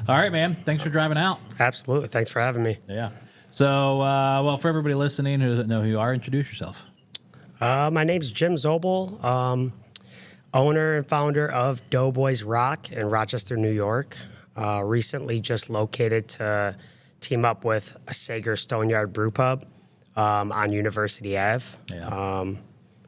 All right, man. Thanks for driving out. Absolutely. Thanks for having me. Yeah. So, well, for everybody listening who doesn't know who you are, introduce yourself. My name's Jim Zobel, owner and founder of DoughBoyz Rock in Rochester, New York. Recently just located to team up with a Sager Stoneyard Brew Pub on University Ave. Yeah.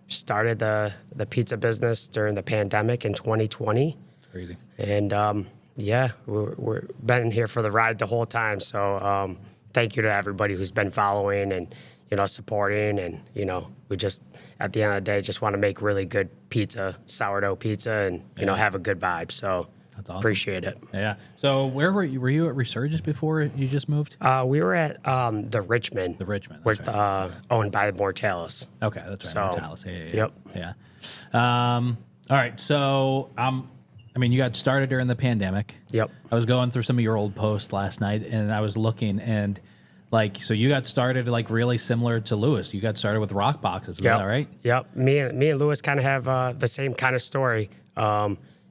Started the pizza business during the pandemic in 2020. It's crazy. And yeah, we're been here for the ride the whole time. So thank you to everybody who's been following and, supporting. And, we just, at the end of the day, just want to make really good pizza, sourdough pizza, and, have a good vibe. So That's awesome. Appreciate it. Yeah. So where were you? Were you at Resurgence before you just moved? We were at the Richmond. The Richmond. We're That's right. owned by Mortalis. Okay, that's right. So, Mortalis. Yeah. yep. Yeah. All right. So I mean, you got started during the pandemic. Yep. I was going through some of your old posts last night, and I was looking, and so you got started really similar to Lewis. You got started with rock boxes. Is that right? Yep. Me and Lewis kind of have the same kind of story.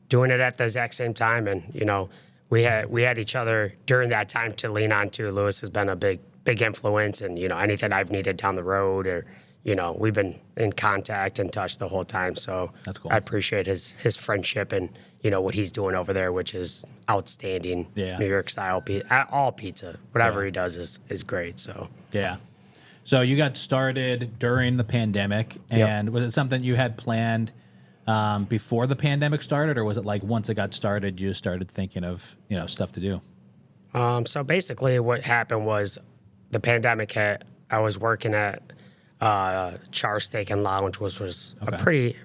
Doing it at the exact same time, and we had each other during that time to lean on to. Lewis has been a big influence, and anything I've needed down the road, or we've been in contact and touch the whole time. So that's cool. I appreciate his friendship and what he's doing over there, which is outstanding. Yeah. New York style pizza, all pizza, whatever he does is great. So yeah. So you got started during the pandemic, and was it something you had planned before the pandemic started, or was it like once it got started, you started thinking of stuff to do? So basically, what happened was the pandemic hit. I was working at Char Steak and Lounge, which was a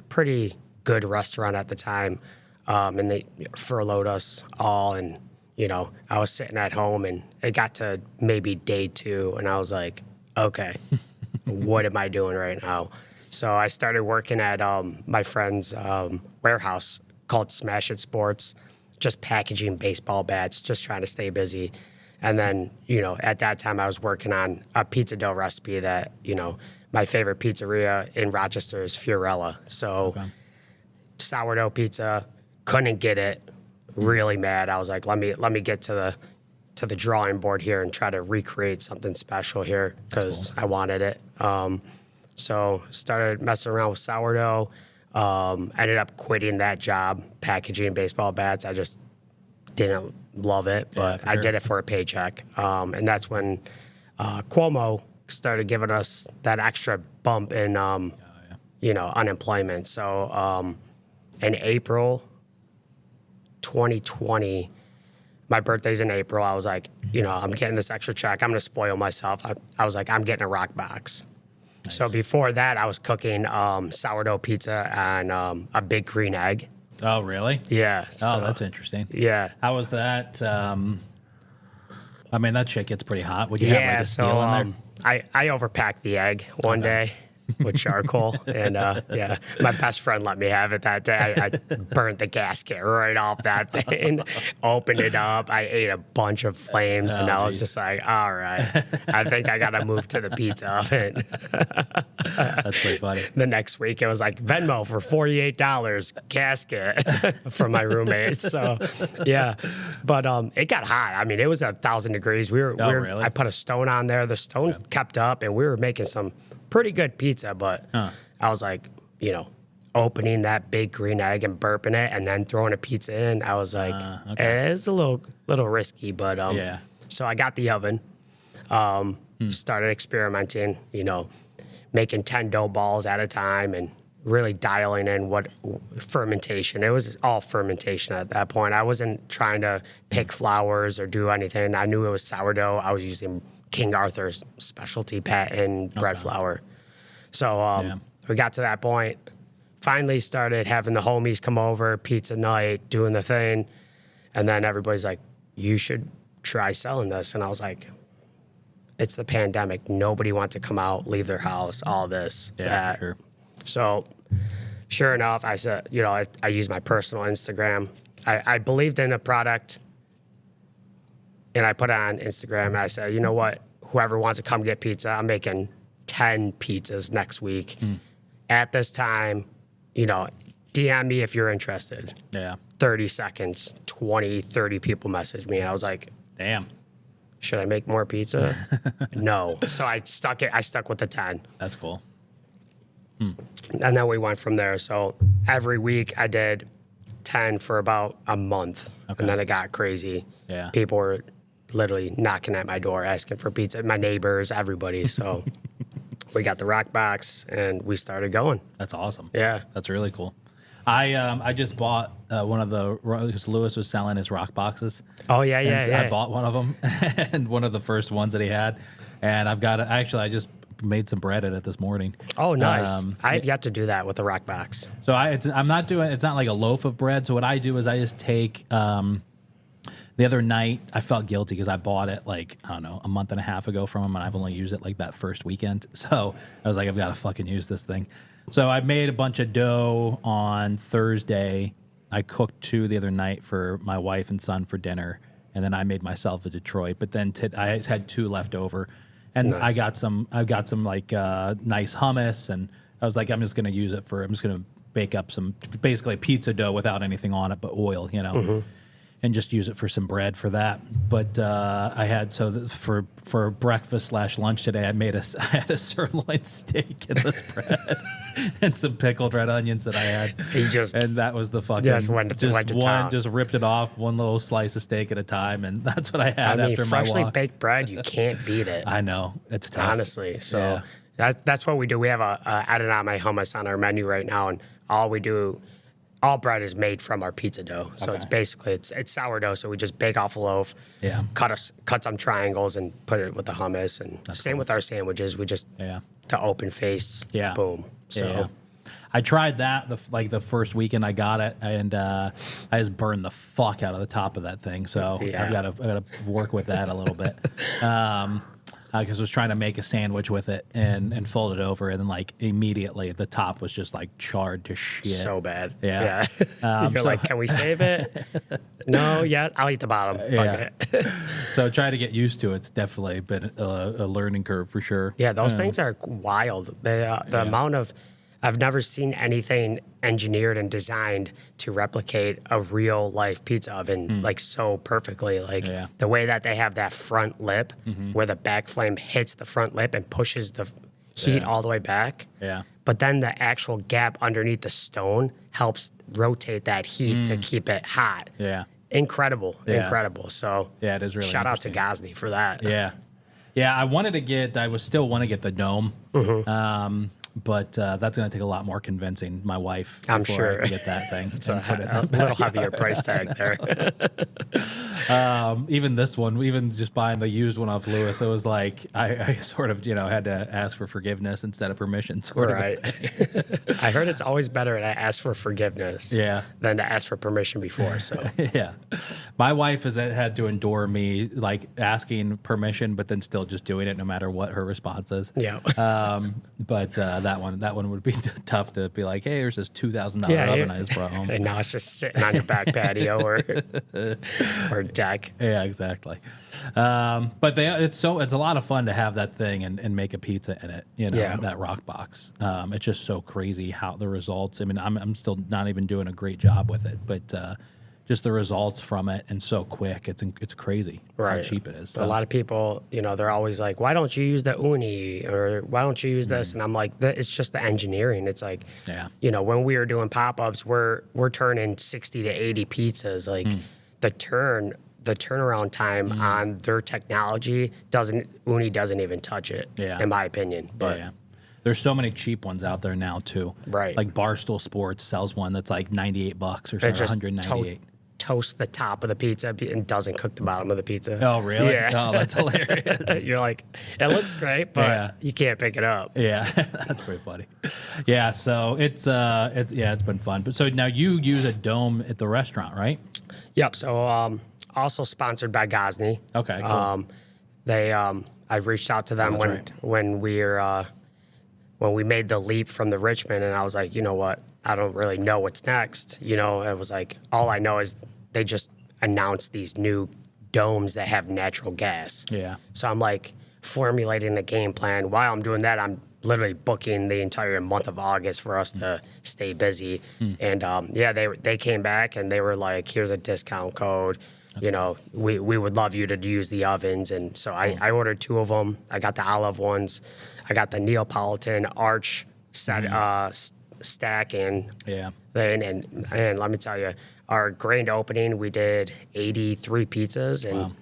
pretty good restaurant at the time, and they furloughed us all. And I was sitting at home, and it got to maybe day 2, and I was like, okay, what am I doing right now? So I started working at my friend's warehouse called Smash It Sports, just packaging baseball bats, just trying to stay busy. And then, at that time I was working on a pizza dough recipe that, my favorite pizzeria in Rochester is Fiorella. So sourdough pizza, couldn't get it, really mad. I was like, let me get to the drawing board here and try to recreate something special here because I wanted it. So started messing around with sourdough, ended up quitting that job, packaging baseball bats. I just didn't love it, but I did it for a paycheck. And that's when Cuomo started giving us that extra bump in, unemployment. So in April 2020, my birthday's in April, I was like, I'm getting this extra check. I'm going to spoil myself. I was like, I'm getting a rock box. Nice. So before that, I was cooking sourdough pizza on a big green egg. Oh, really? Yeah. Oh, that's interesting. Yeah. How was that? I mean, that shit gets pretty hot. Would you have a steel in there? I overpacked the egg one day with charcoal, and my best friend let me have it that day. I burnt the gasket right off that thing, opened it up. I ate a bunch of flames, and I was just like, all right, I think I got to move to the pizza oven. That's pretty funny. The next week, it was like Venmo for $48 gasket from my roommates. So, yeah, but it got hot. I mean, it was 1,000 degrees. Really? I put a stone on there. The stone kept up, and we were making some pretty good pizza, but I was like, opening that big green egg and burping it and then throwing a pizza in. I was like, it's a little risky, but so I got the oven, started experimenting, making 10 dough balls at a time and really dialing in what fermentation. It was all fermentation at that point. I wasn't trying to pick flours or do anything. I knew it was sourdough. I was using King Arthur's specialty patent bread flour. So we got to that point, finally started having the homies come over, pizza night, doing the thing. And then everybody's like, you should try selling this. And I was like, it's the pandemic. Nobody wants to come out, leave their house, all this. Yeah, for sure. So sure enough, I said, I used my personal Instagram. I believed in a product. And I put it on Instagram, and I said, you know what? Whoever wants to come get pizza, I'm making 10 pizzas next week. At this time, DM me if you're interested. Yeah. 30 seconds, 20, 30 people messaged me. And I was like, Damn. should I make more pizza? No. So I stuck with the 10. That's cool. And then we went from there. So every week I did 10 for about a month. Okay. And then it got crazy. Yeah. People were literally knocking at my door asking for pizza. My neighbors, everybody. So we got the rock box and we started going. That's awesome. Yeah. That's really cool. I just bought one of the, because Lewis was selling his rock boxes. Oh, yeah, yeah, And yeah. I bought one of them and one of the first ones that he had. And I've got it. Actually, I just made some bread in it this morning. Oh, nice. I've yet to do that with the rock box. So I'm not doing, it's not like a loaf of bread. So what I do is I just take, the other night I felt guilty because I bought it like, I don't know, a month and a half ago from him and I've only used it like that first weekend. So I was like, I've got to fucking use this thing. So I made a bunch of dough on Thursday. I cooked 2 the other night for my wife and son for dinner. And then I made myself a Detroit, but then I had 2 left over. And Nice. I got some like nice hummus, and I was like, I'm just gonna bake up some basically pizza dough without anything on it but oil, and just use it for some bread for that. But I had for breakfast / lunch today, I had a sirloin steak in this bread and some pickled red onions that I had, and that was the fucking went to town. just ripped it off one little slice of steak at a time, and that's what I had after my freshly walk. baked bread, you can't beat it. I know, it's tough. Honestly. So Yeah. that's what we do. We have a edamame hummus on our menu right now, and all bread is made from our pizza dough. So it's basically it's sourdough. So we just bake off a loaf, cut some triangles, and put it with the hummus. And same with our sandwiches. We just the open face, boom. So I tried that the first weekend I got it, and I just burned the fuck out of the top of that thing. So I've got to work with that a little bit. Because I was trying to make a sandwich with it and fold it over, and then like immediately the top was just like charred to shit. So bad. Yeah. You're like, can we save it? No, I'll eat the bottom. Fuck it. So try to get used to it. It's definitely been a learning curve for sure. Yeah, those things are wild. The amount of I've never seen anything engineered and designed to replicate a real life pizza oven like so perfectly. Like the way that they have that front lip where the back flame hits the front lip and pushes the heat all the way back. Yeah. But then the actual gap underneath the stone helps rotate that heat to keep it hot. Yeah. Incredible. So it is really shout out to interesting. Gosney for that. Yeah. I still want to get the dome. But that's going to take a lot more convincing my wife. I'm before sure. I can get that thing. It's a little heavier price tag there. Even this one, even just buying the used one off Lewis, it was like I sort of had to ask for forgiveness instead of permission. Right. I heard it's always better to ask for forgiveness than to ask for permission before. So yeah, my wife has had to endure me like asking permission, but then still just doing it no matter what her response is. Yeah. But that one would be tough to be like, hey, there's this $2,000 oven I just brought home. And now it's just sitting on your back patio or deck. Yeah, exactly. But it's a lot of fun to have that thing and make a pizza in it. That rock box. It's just so crazy how the results. I mean, I'm still not even doing a great job with it, but just the results from it and so quick. It's crazy how cheap it is. So. A lot of people, they're always like, why don't you use the uni or why don't you use this? And I'm like, it's just the engineering. It's like, when we were doing pop-ups, we're turning 60 to 80 pizzas. Like the turnaround time on their technology uni doesn't even touch it, in my opinion. But there's so many cheap ones out there now too. Right. Like Barstool Sports sells one that's like $98 or something, $198. Toast the top of the pizza and doesn't cook the bottom of the pizza. Oh, really? Yeah. Oh, that's hilarious. You're like, it looks great, but you can't pick it up. Yeah, that's pretty funny. Yeah, so it's been fun. But so now you use a dome at the restaurant, right? Yep. So also sponsored by Gosney. Okay, cool. I reached out to them when we made the leap from the Richmond, and I was like, you know what? I don't really know what's next. It was like, all I know is they just announced these new domes that have natural gas. Yeah. So I'm like formulating a game plan. While I'm doing that, I'm literally booking the entire month of August for us to stay busy. And yeah, they came back and they were like, here's a discount code. You know, we would love you to use the ovens. And so I ordered 2 of them. I got the olive ones. I got the Neapolitan arch set, stack and then and let me tell you, our grand opening, we did 83 pizzas, and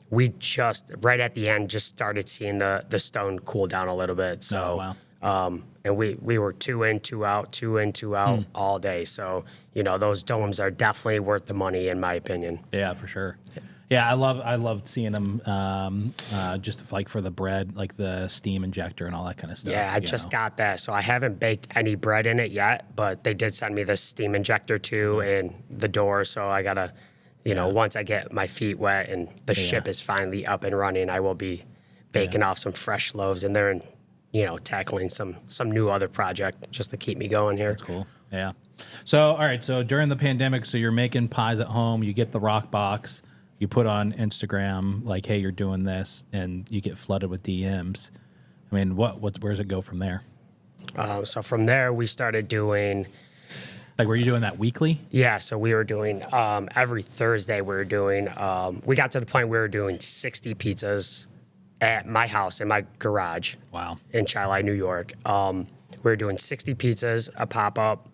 we just right at the end just started seeing the stone cool down a little bit. So and we were 2 in, 2 out, 2 in, 2 out all day. So you know, those domes are definitely worth the money in my opinion. Yeah, for sure. Yeah, I loved seeing them just like for the bread, like the steam injector and all that kind of stuff. Yeah, I just got that, so I haven't baked any bread in it yet, but they did send me the steam injector too and the door, so I gotta, you know, once I get my feet wet and the ship is finally up and running, I will be baking off some fresh loaves in there and, you know, tackling some new other project just to keep me going here. That's cool. Yeah. So, all right, so during the pandemic, so you're making pies at home, you get the rock box, you put on Instagram, like, hey, you're doing this, and you get flooded with DMs. I mean, where does it go from there? So from there, we started doing... Like, were you doing that weekly? Yeah, so we were doing, every Thursday we were doing, we got to the point we were doing 60 pizzas at my house, in my garage. Wow. In Chi-Li, New York. We were doing 60 pizzas, a pop-up.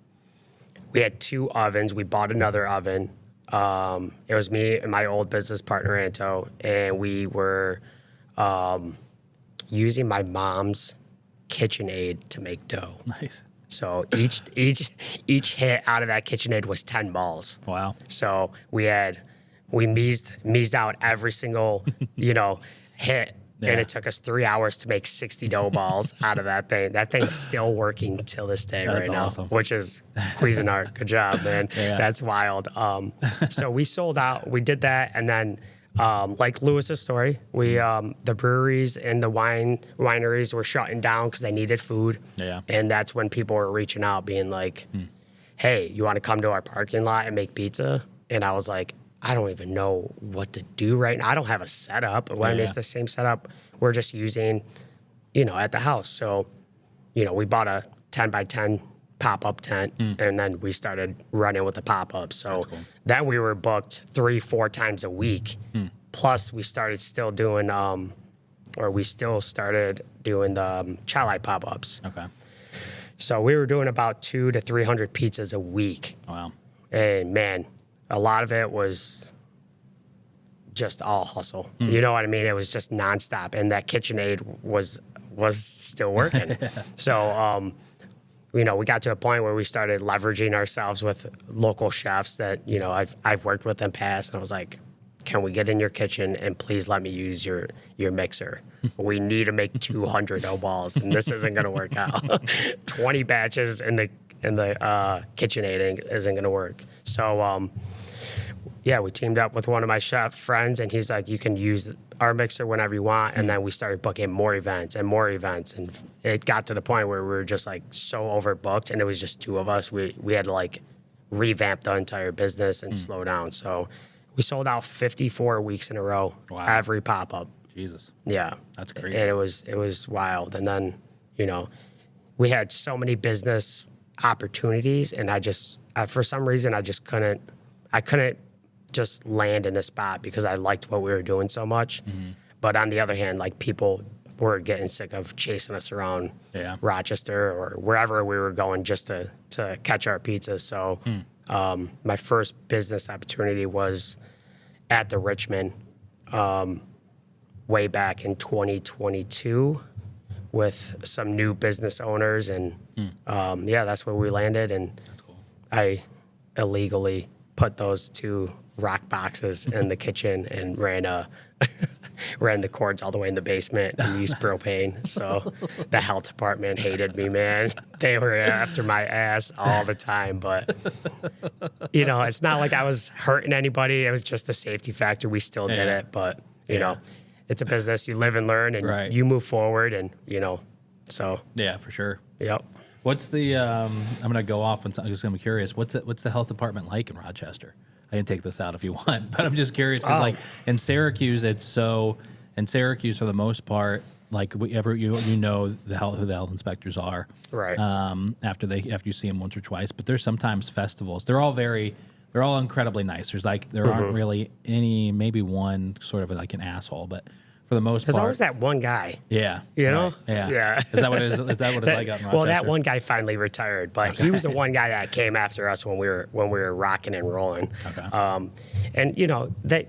We had 2 ovens. We bought another oven. It was me and my old business partner, Anto, and we were using my mom's KitchenAid to make dough. Nice. So each hit out of that KitchenAid was 10 balls. Wow. So we meased out every single, you know, hit. Yeah. And it took us 3 hours to make 60 dough balls out of that thing. That thing's still working till this day right now, which is Cuisinart. Good job, man. Yeah. That's wild. So we sold out. We did that, and then like Lewis's story, we the breweries and the wineries were shutting down because they needed food. Yeah. And that's when people were reaching out, being like, "Hey, you want to come to our parking lot and make pizza?" And I was like, I don't even know what to do right now. I don't have a setup. When it's the same setup we're just using, you know, at the house. So, you know, we bought a 10 by 10 pop-up tent, and then we started running with the pop-ups. So then we were booked 3-4 times a week. Plus we started still doing, we still started doing the Chi-Li pop-ups. Okay. So we were doing about 200 to 300 pizzas a week. Wow. And man, a lot of it was just all hustle. You know what I mean? It was just nonstop, and that KitchenAid was still working. So, you know, we got to a point where we started leveraging ourselves with local chefs that, you know, I've worked with in the past, and I was like, can we get in your kitchen and please let me use your mixer? We need to make 200 dough balls, and this isn't going to work out. 20 batches in the KitchenAid isn't going to work. So, yeah, we teamed up with one of my chef friends, and he's like, you can use our mixer whenever you want. And then we started booking more events. And it got to the point where we were just like so overbooked, and it was just 2 of us. We had to like revamp the entire business and slow down. So we sold out 54 weeks in a row, every pop-up. Jesus. Yeah. That's crazy. And it was wild. And then, you know, we had so many business opportunities, and for some reason, I couldn't just land in a spot because I liked what we were doing so much. But on the other hand, like, people were getting sick of chasing us around Rochester or wherever we were going just to catch our pizza. So my first business opportunity was at the Richmond way back in 2022 with some new business owners. And that's where we landed. And I illegally put those 2 rock boxes in the kitchen and ran the cords all the way in the basement and used propane. So the health department hated me, man. They were after my ass all the time. But, you know, it's not like I was hurting anybody. It was just the safety factor. We still did it. But, you know, it's a business. You live and learn, and you move forward, and, you know, so. Yeah, for sure. Yep. What's the, I'm going to go off, and I'm just going to be curious. What's the health department like in Rochester? I can take this out if you want, but I'm just curious because, like, in Syracuse, for the most part, like you know who the health inspectors are, Right. After you see them once or twice. But there's sometimes festivals. They're all incredibly nice. There aren't really any, maybe one sort of like an asshole, but for the most There's part, always that one guy. yeah, You know? right, yeah, Yeah. Is that what it is? Is that what it's like out in Rochester? Well, that one guy finally retired, but he was the one guy that came after us when we were rocking and rolling. Okay. And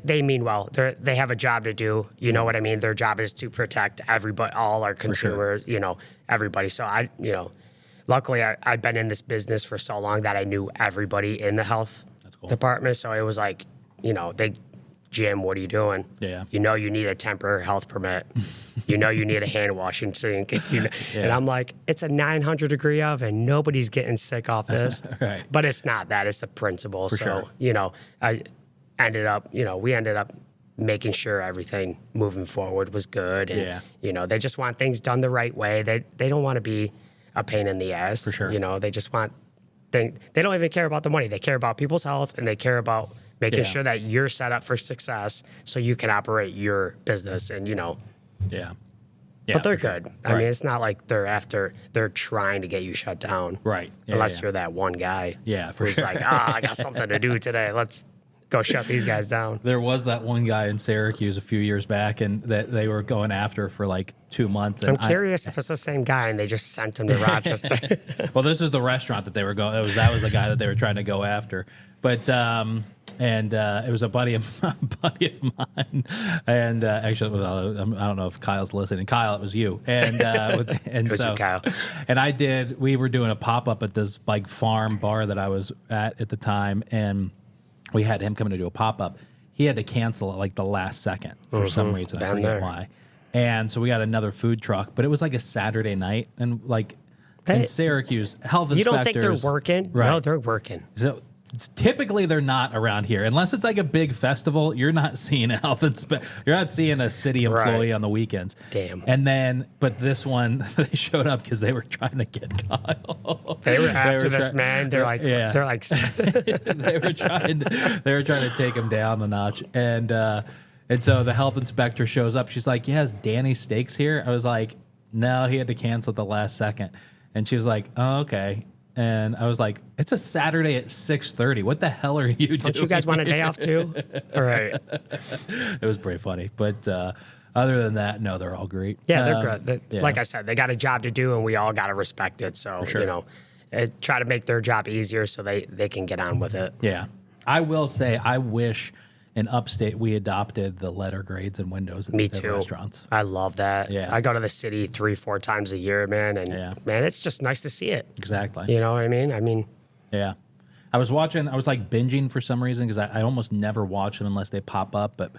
they mean well. They have a job to do. You know what I mean? Their job is to protect everybody, all our consumers. Everybody. So luckily I've been in this business for so long that I knew everybody in the health department. So it was like, Jim, what are you doing? Yeah. You need a temporary health permit. You need a hand washing sink. And I'm like, it's a 900-degree oven. Nobody's getting sick off this. Right. But it's not that. It's the principle. For so, sure. we ended up making sure everything moving forward was good. And, they just want things done the right way. They don't want to be a pain in the ass. For sure. They just want things. They don't even care about the money. They care about people's health, and they care about making sure that you're set up for success so you can operate your business and, Yeah. but they're for good. Sure. I mean, it's not like they're trying to get you shut down. Right. Yeah, Unless you're that one guy. Yeah, for who's sure. like, I got something to do today. Let's go shut these guys down. There was that one guy in Syracuse a few years back, and that they were going after for like 2 months. And I'm curious if it's the same guy and they just sent him to Rochester. Well, this is the restaurant that they were going. That was the guy that they were trying to go after. But it was a buddy of mine, and actually, I don't know if Kyle's listening. Kyle, it was you, and It was you, Kyle. And we were doing a pop up at this like farm bar that I was at the time, and we had him coming to do a pop up. He had to cancel at like the last second for some reason. I forget why. And so we got another food truck, but it was like a Saturday night, and like in Syracuse, health inspectors. You don't think they're working? Right. No, they're working. So typically they're not around here unless it's like a big festival. You're not seeing a health inspector. You're not seeing a city employee on the weekends. Damn. And then, but this one, they showed up because they were trying to get Kyle. They were after this man. They're like, they were trying to take him down the notch. And so the health inspector shows up. She's like, "Yes, Danny Steaks here." I was like, "No, he had to cancel at the last second." And she was like, "Oh, okay." And I was like, "It's a Saturday at 6:30. What the hell are you doing? Don't you guys want a day off too?" All right. It was pretty funny. But other than that, no, they're all great. Yeah, they're good. Yeah. Like I said, they got a job to do, and we all got to respect it. So, try to make their job easier so they can get on with it. Yeah. I will say, I wish in upstate we adopted the letter grades and windows in Me the too. restaurants. I love that. Yeah. I go to the city 3-4 times a year, man, and man, it's just nice to see it. Exactly. You know what I mean? Yeah. I was like binging for some reason because I almost never watch them unless they pop up, but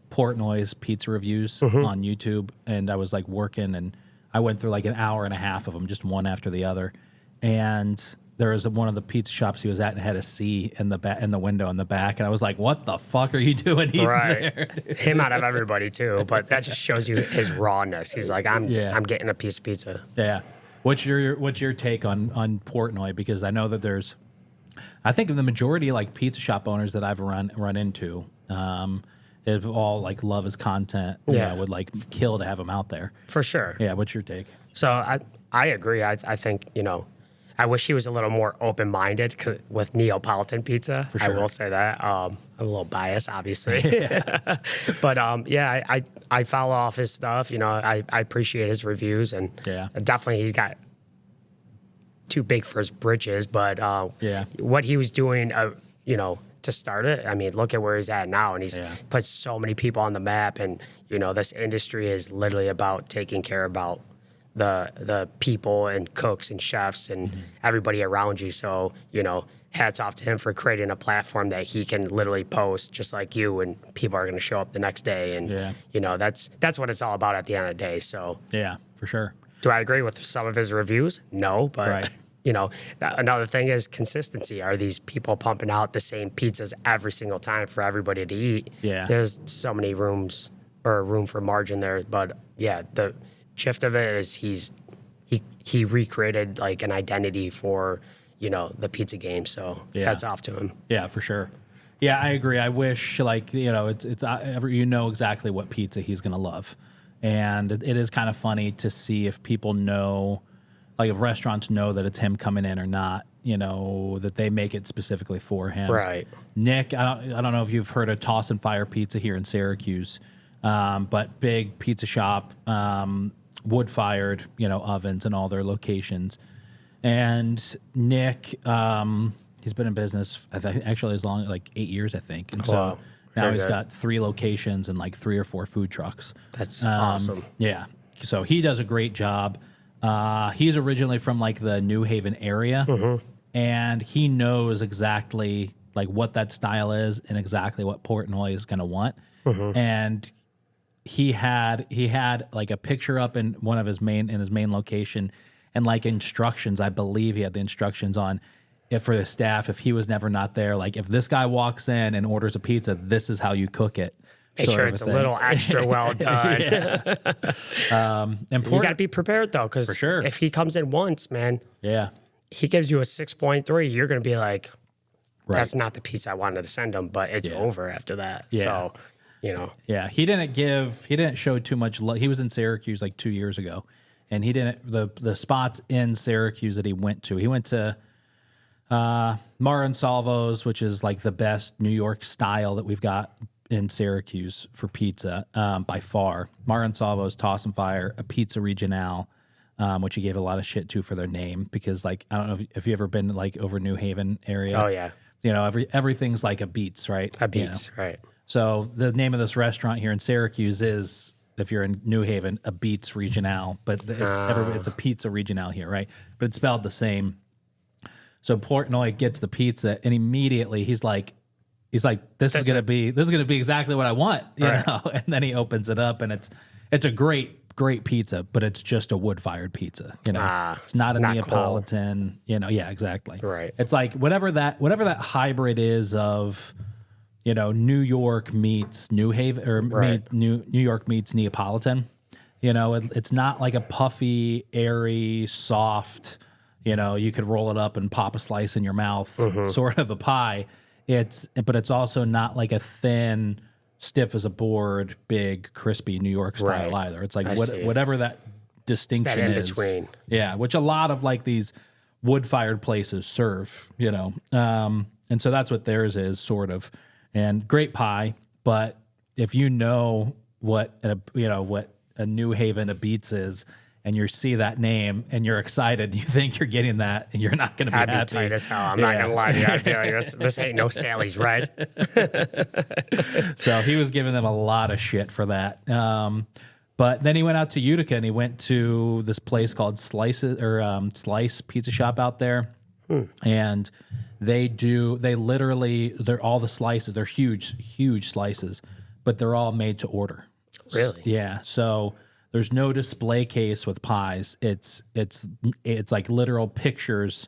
Portnoy's pizza reviews on YouTube, and I was like working, and I went through like an hour and a half of them, just one after the other. And there was one of the pizza shops he was at and had a C in the window in the back, and I was like, "What the fuck are you doing eating there?" Him out of everybody too, but that just shows you his rawness. He's like, I'm getting a piece of pizza. Yeah. What's your take on Portnoy? Because I know that I think the majority like pizza shop owners that I've run into, have all like love his content. Yeah. Would like kill to have him out there. For sure. Yeah. What's your take? So I agree. I think, I wish he was a little more open-minded with Neapolitan pizza. For sure. I will say that. I'm a little biased, obviously. But, I follow off his stuff. I appreciate his reviews. And definitely he's got too big for his britches. But what he was doing, to start it, I mean, look at where he's at now. And he's put so many people on the map. And, this industry is literally about taking care about the people and cooks and chefs and everybody around you. So, hats off to him for creating a platform that he can literally post just like you, and people are going to show up the next day. And, that's what it's all about at the end of the day. So, yeah, for sure. Do I agree with some of his reviews? No, but, another thing is consistency. Are these people pumping out the same pizzas every single time for everybody to eat? Yeah. There's so many room for margin there. But, the shift of it is he recreated like an identity for the pizza game, so hats off to him. Yeah, for sure. Yeah, I agree. I wish it's exactly what pizza he's gonna love, And it is kind of funny to see if people know, like if restaurants know that it's him coming in or not, you know, that they make it specifically for him. Right. Nick, I don't know if you've heard of Toss and Fire Pizza here in Syracuse, but big pizza shop, wood-fired, you know, ovens in all their locations. And Nick, he's been in business, actually as long, like 8 years, I think. And so now he's got 3 locations and like 3 or 4 food trucks. That's awesome. Yeah. So he does a great job. He's originally from like the New Haven area, and he knows exactly like what that style is and exactly what Portnoy is going to want. And he had like a picture up in one of his main location, and like instructions. I believe he had the instructions on if for the staff, if he was never not there, like if this guy walks in and orders a pizza, this is how you cook it. Make sure it's a little extra well done. And you got to be prepared though, because for sure, if he comes in once, man, he gives you a 6.3, you're going to be like, that's not the pizza I wanted to send him, but it's over after that. So, you know. Yeah, he didn't show too much love. He was in Syracuse like 2 years ago, and he didn't, the spots in Syracuse that he went to Mara & Salvo's, which is like the best New York style that we've got in Syracuse for pizza, by far. Mara & Salvo's, Toss and Fire, a Pizza Regionale, which he gave a lot of shit to for their name, because like, I don't know if you ever been like over New Haven area. Oh yeah. You know, everything's like a Beats, right? A Beats, you know? right. So the name of this restaurant here in Syracuse is, if you're in New Haven, a Beats Regionale, but it's a Pizza Regionale here, right? But it's spelled the same. So Portnoy gets the pizza, and immediately he's like, this is gonna be exactly what I want, you know. And then he opens it up, and it's a great pizza, but it's just a wood-fired pizza, you know. It's not a Neapolitan, cool. You know. Yeah, exactly. Right. It's like whatever that hybrid is of, you know, New York meets New Haven, or New York meets Neapolitan. You know, it's not like a puffy, airy, soft, you know, you could roll it up and pop a slice in your mouth, sort of a pie. But it's also not like a thin, stiff as a board, big, crispy New York style either. It's like whatever that distinction is. It's that in between. Yeah, which a lot of like these wood-fired places serve, you know. And so that's what theirs is, sort of. And great pie, but if you know what a New Haven, a Beats is, and you see that name and you're excited, you think you're getting that, and you're not going to be happy. I'd be tight as hell. I'm not going to lie to you. I'd be like, this ain't no Sally's, right? So he was giving them a lot of shit for that. But then he went out to Utica, and he went to this place called Slice Pizza Shop out there. And they're all the slices, they're huge slices, but they're all made to order. Really? Yeah. So there's no display case with pies. It's like literal pictures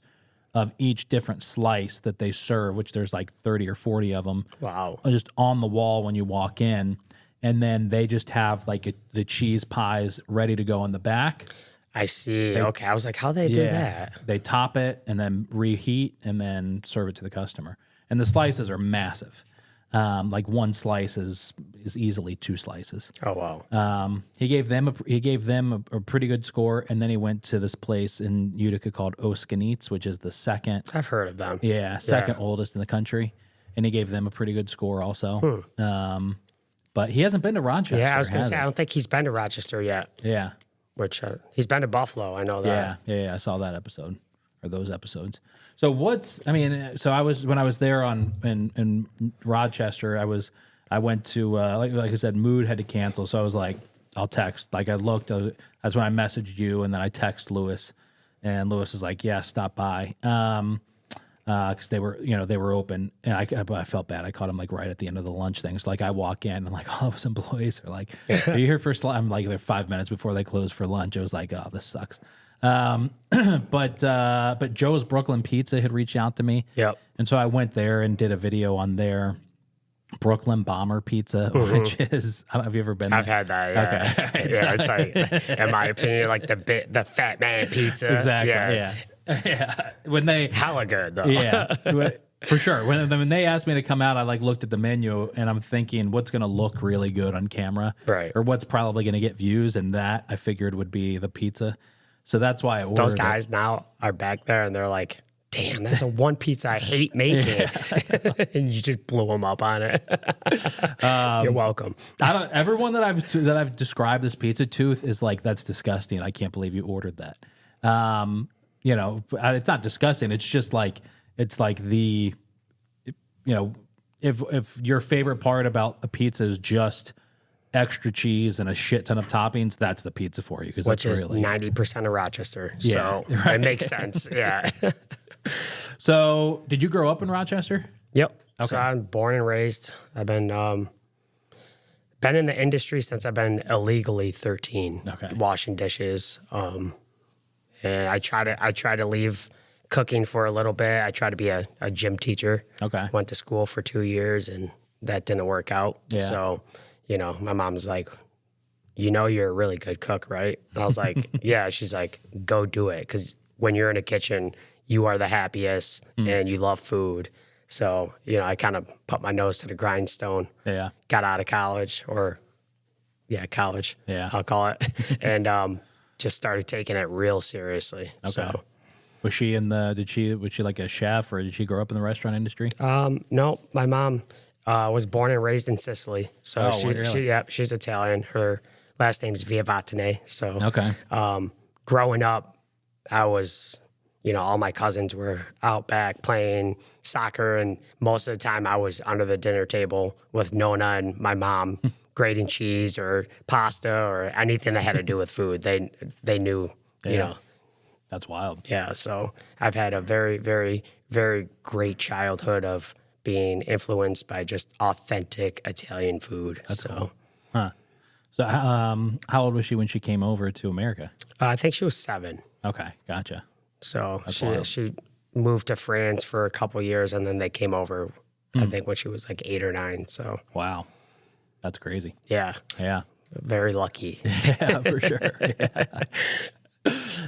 of each different slice that they serve, which there's like 30 or 40 of them. Wow. Just on the wall when you walk in. And then they just have like the cheese pies ready to go in the back. I see. Okay. I was like, how do they do that? They top it and then reheat and then serve it to the customer. And the slices are massive. Like one slice is easily 2 slices. Oh wow! He gave them a pretty good score, and then he went to this place in Utica called Oskanitz, which is the second. I've heard of them. Yeah, second oldest in the country, and he gave them a pretty good score also. But he hasn't been to Rochester. Yeah, I was gonna say I don't think he's been to Rochester yet. Yeah, which he's been to Buffalo. I know that. Yeah. I saw that episode or those episodes. So when I was there in Rochester, I went to like I said, Mood had to cancel, so I was like, I'll text. Like that's when I messaged you, and then I text Lewis, and Lewis is like, yeah, stop by, because they were open, and I felt bad. I caught him like right at the end of the lunch thing. So like I walk in, and like all of his employees are like, are you here for lunch? I'm like, they're 5 minutes before they close for lunch. I was like, oh, this sucks. But Joe's Brooklyn Pizza had reached out to me. Yep. And so I went there and did a video on their Brooklyn Bomber Pizza, which is, I don't know if you've ever been there. I've had that. Yeah. Okay. Yeah, it's like, in my opinion, like the fat man pizza. Exactly. Yeah. When they hella good though. Yeah. For sure. When they asked me to come out, I like looked at the menu and I'm thinking what's going to look really good on camera, Right. or what's probably going to get views, and that I figured would be the pizza. So that's why I ordered Those guys now are back there and they're like, damn, that's the one pizza I hate making. And you just blew them up on it. You're welcome. Everyone that I've described this pizza to is like, that's disgusting. I can't believe you ordered that. It's not disgusting. It's just like, it's like the, if your favorite part about a pizza is just extra cheese and a shit ton of toppings, that's the pizza for you. Which is really 90% of Rochester. Yeah, So right. it makes sense. Yeah. So did you grow up in Rochester? Yep. Okay. So I'm born and raised. I've been in the industry since I've been illegally 13. Okay. Washing dishes. And I try to leave cooking for a little bit. I tried to be a gym teacher. Okay. Went to school for 2 years and that didn't work out. Yeah. So, my mom's like, you're a really good cook, right? And I was like, yeah. She's like, go do it. Because when you're in a kitchen, you are the happiest and you love food. So, I kind of put my nose to the grindstone. Yeah. Got out of college college. Yeah. I'll call it. And just started taking it real seriously. Okay. So, Was she was she like a chef, or did she grow up in the restaurant industry? no, my mom was born and raised in Sicily. So really? she's Italian. Her last name's Viavatene. So Okay. growing up, I was, all my cousins were out back playing soccer, and most of the time I was under the dinner table with Nona and my mom grating cheese or pasta or anything that had to do with food. They knew, That's wild. Yeah, so I've had a very, very, very great childhood of being influenced by just authentic Italian food. That's cool. Huh. So how old was she when she came over to America? I think she was 7. Okay, gotcha. So wild. she moved to France for a couple years, and then they came over, I think, when she was like 8 or 9. So Wow. That's crazy. yeah, Yeah. very lucky. Yeah, for sure.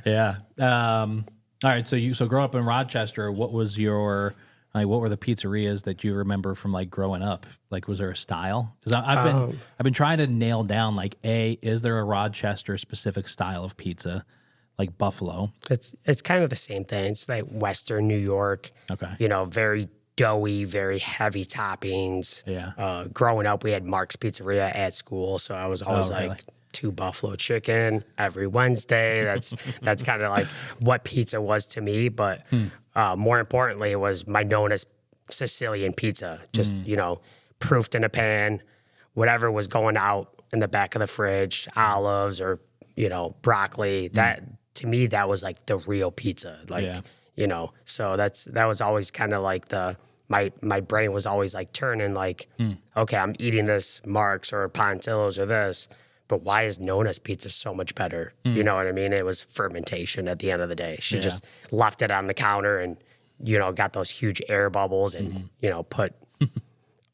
Yeah. All right. So grow up in Rochester. What were the pizzerias that you remember from like growing up? Like, was there a style? Because I've been trying to nail down like, is there a Rochester specific style of pizza, like Buffalo? It's kind of the same thing. It's like Western New York. Okay. Very doughy, very heavy toppings. Yeah. Growing up, we had Mark's Pizzeria at school, so I was always really? like 2 buffalo chicken every Wednesday. That's kind of like what pizza was to me. But more importantly, it was my Nona's Sicilian pizza. Just proofed in a pan, whatever was going out in the back of the fridge, olives or broccoli. That to me, that was like the real pizza. Like. Yeah. So that was always kind of like my brain was always like turning like, okay, I'm eating this Mark's or Pontillo's or this, but why is Nona's pizza so much better? You know what I mean? It was fermentation at the end of the day. She just left it on the counter and, got those huge air bubbles and, put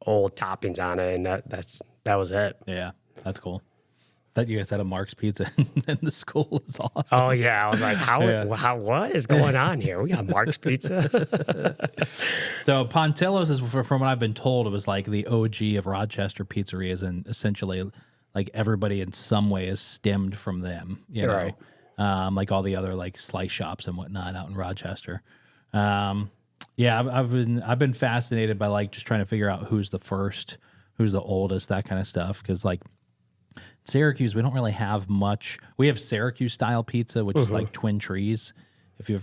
old toppings on it. And that was it. Yeah. That's cool. That you guys had a Mark's Pizza in the school is awesome. Oh yeah, I was like, what is going on here? We got Mark's Pizza. So Pontillo's is, from what I've been told, it was like the OG of Rochester pizzerias, and essentially, like everybody in some way is stemmed from them. Right. Like all the other like slice shops and whatnot out in Rochester. I've been fascinated by like just trying to figure out who's the first, who's the oldest, that kind of stuff, because like. Syracuse, we don't really have much. We have Syracuse style pizza, which is like Twin Trees. Have you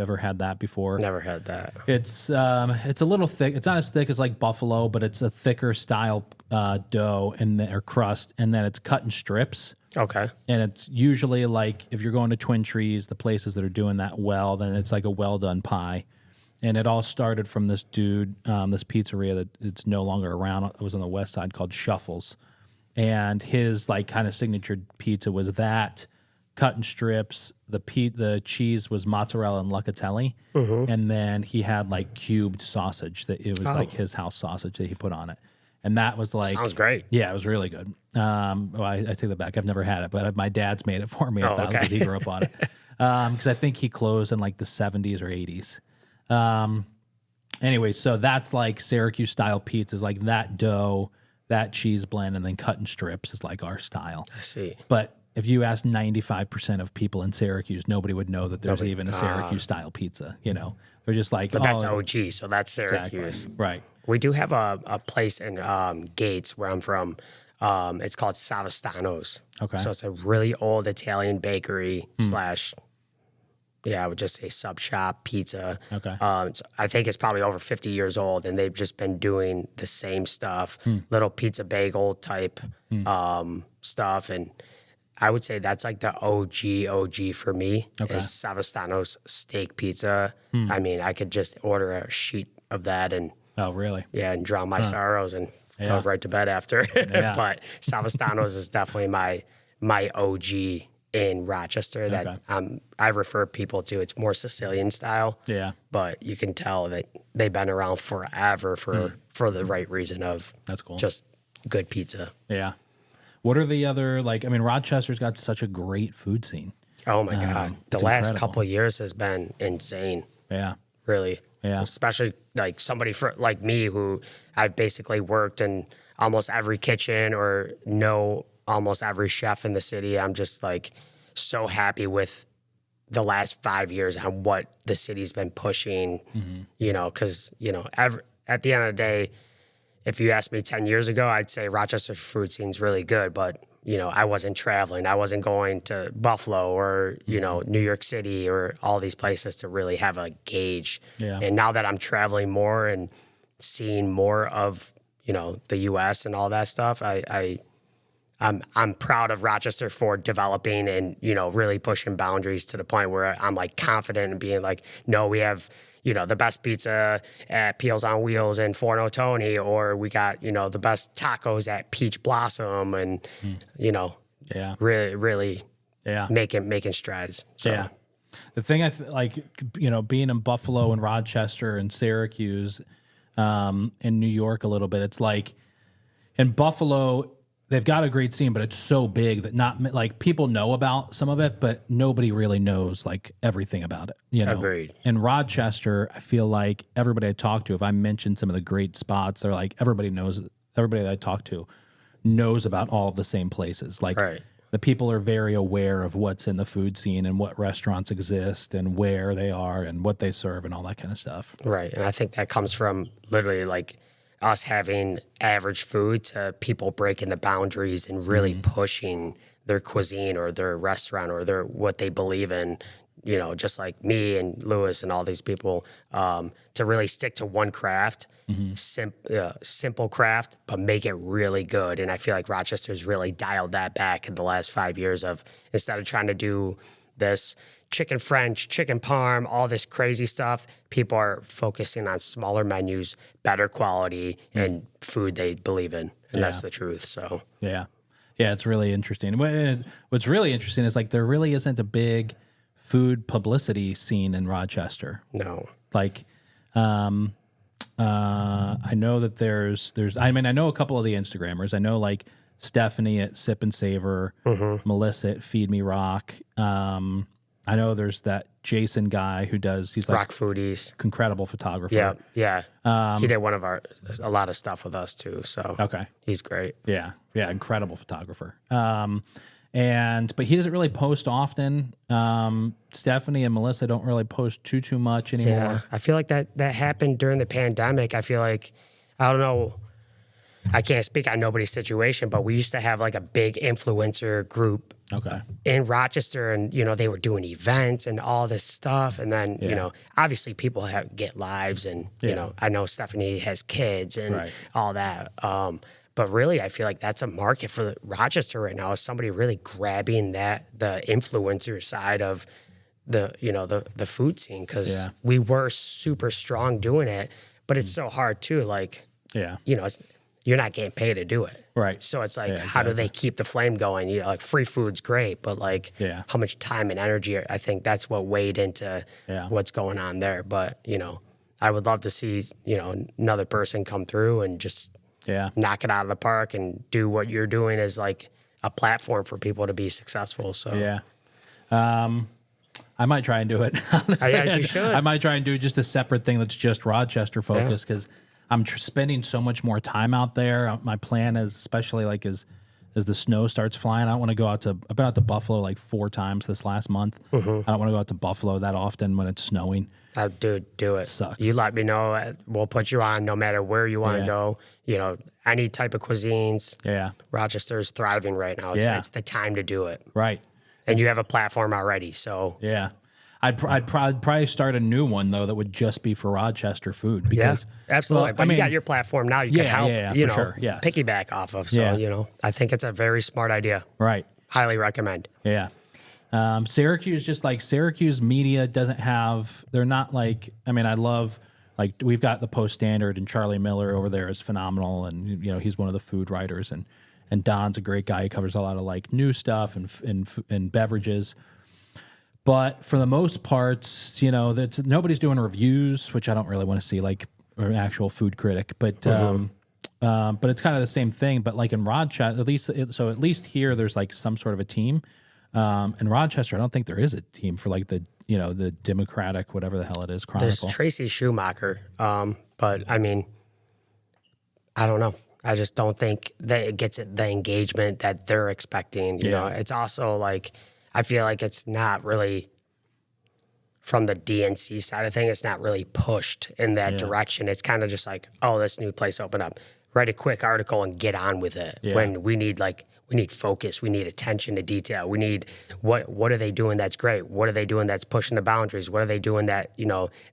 ever had that before? Never had that. It's a little thick. It's not as thick as like Buffalo, but it's a thicker style dough or crust, and then it's cut in strips. Okay. And it's usually like if you're going to Twin Trees, the places that are doing that well, then it's like a well done pie. And it all started from this dude, this pizzeria that it's no longer around. It was on the west side called Shuffles. And his like kind of signature pizza was that cut in strips. The cheese was mozzarella and locatelli, and then he had like cubed sausage that it was like his house sausage that he put on it, and that was like sounds great. Yeah, it was really good. I take that back. I've never had it, but my dad's made it for me. Because he grew up on it. Because I think he closed in like the 70s or 80s. Anyway, so that's like Syracuse style pizza is like that dough, that cheese blend, and then cut in strips is like our style. I see. But if you ask 95% of people in Syracuse, nobody would know that there's even a Syracuse style pizza. You know, they're just like, But that's OG, so that's Syracuse. exactly. Right. We do have a place in Gates where I'm from. It's called Savastano's. Okay. So it's a really old Italian bakery slash, I would just say sub shop pizza. Okay. I think it's probably over 50 years old, and they've just been doing the same stuff, little pizza bagel type stuff. And I would say that's like the OG for me is Savastano's steak pizza. I mean, I could just order a sheet of that and Oh, really? and drown my sorrows and go right to bed after. But Savastano's is definitely my OG in Rochester that I refer people to. It's more Sicilian style. Yeah. But you can tell that they've been around forever for the right reason of that's cool. Just good pizza. Yeah. What are the other, like, I mean, Rochester's got such a great food scene. Oh my God. The last couple of years has been insane. Yeah. Really. Yeah. Especially like somebody like me who I've basically worked in almost every kitchen or know almost every chef in the city. I'm just like so happy with the last 5 years on what the city's been pushing, you know, because, you know, at the end of the day, if you asked me 10 years ago, I'd say Rochester's food scene's really good, but, you know, I wasn't traveling. I wasn't going to Buffalo or, you know, New York City or all these places to really have a gauge. Yeah. And now that I'm traveling more and seeing more of, you know, the U.S. and all that stuff, I'm proud of Rochester for developing and, you know, really pushing boundaries to the point where I'm like confident in being like, no, we have, you know, the best pizza at Peels on Wheels and Forno Tony, or we got, you know, the best tacos at Peach Blossom and, you know, really making strides. So. Yeah. The thing like, you know, being in Buffalo and Rochester and Syracuse, in New York a little bit, it's like in Buffalo, they've got a great scene, but it's so big that not like people know about some of it, but nobody really knows like everything about it. You know, Agreed. In Rochester, I feel like everybody I talk to, if I mention some of the great spots, they're like everybody that I talk to knows about all of the same places. Like the people are very aware of what's in the food scene and what restaurants exist and where they are and what they serve and all that kind of stuff. Right, and I think that comes from literally like us having average food to people breaking the boundaries and really pushing their cuisine or their restaurant or their what they believe in, you know, just like me and Lewis and all these people, to really stick to one craft, simple craft, but make it really good. And I feel like Rochester's really dialed that back in the last 5 years of instead of trying to do this chicken French, chicken parm, all this crazy stuff, people are focusing on smaller menus, better quality, and food they believe in. And that's the truth. So yeah, it's really interesting. What's really interesting is like there really isn't a big food publicity scene in Rochester. No. Like, I know that there's. I mean, I know a couple of the Instagrammers. I know like Stephanie at Sip and Savor, Melissa at Feed Me Rock. I know there's that Jason guy who he's like Rock Foodies, incredible photographer. Yeah. He did a lot of stuff with us too. So he's great. Yeah, incredible photographer. But he doesn't really post often. Stephanie and Melissa don't really post too much anymore. Yeah, I feel like that happened during the pandemic. I feel like, I don't know, I can't speak on nobody's situation, but we used to have like a big influencer group in Rochester, and, you know, they were doing events and all this stuff. And then, you know, obviously people get lives and, you know, I know Stephanie has kids and all that. But really, I feel like that's a market for Rochester right now, is somebody really grabbing the influencer side of the food scene, because we were super strong doing it, but it's so hard too. Like, you know, you're not getting paid to do it. Right. So it's like, how do they keep the flame going? You know, like free food's great, but like how much time and energy, I think that's what weighed into what's going on there. But, you know, I would love to see, you know, another person come through and just knock it out of the park and do what you're doing as like a platform for people to be successful. So I might try and do it. Honestly. Yes, you should. I might try and do just a separate thing that's just Rochester focused because I'm spending so much more time out there. My plan is, especially like as the snow starts flying, I don't want to go out to. I've been out to Buffalo like 4 times this last month. I don't want to go out to Buffalo that often when it's snowing. Dude, do it. Sucks. You let me know. We'll put you on no matter where you want to go. You know, any type of cuisines. Yeah. Rochester's thriving right now. It's the time to do it. Right. And you have a platform already, so. Yeah. I'd probably start a new one, though, that would just be for Rochester food. Because, absolutely. well, But you got your platform now. You can help, piggyback off of. So, I think it's a very smart idea. Right. Highly recommend. Yeah. Syracuse, just like Syracuse media doesn't have, they're not like, I mean, I love, like, we've got the Post Standard and Charlie Miller over there is phenomenal. And, he's one of the food writers. And Don's a great guy. He covers a lot of like new stuff and beverages. But for the most parts, nobody's doing reviews, which I don't really want to see, like an actual food critic. But it's kind of the same thing. But like in Rochester, at least here, there's like some sort of a team. In Rochester, I don't think there is a team for like the Democratic, whatever the hell it is, Chronicle. There's Tracy Schumacher, but I mean, I don't know. I just don't think that it gets the engagement that they're expecting. You know, it's also like, I feel like it's not really from the DNC side of things. It's not really pushed in that direction. It's kind of just like, oh, this new place opened up. Write a quick article and get on with it. Yeah. When we need focus, we need attention to detail. We need what are they doing that's great? What are they doing that's pushing the boundaries? What are they doing that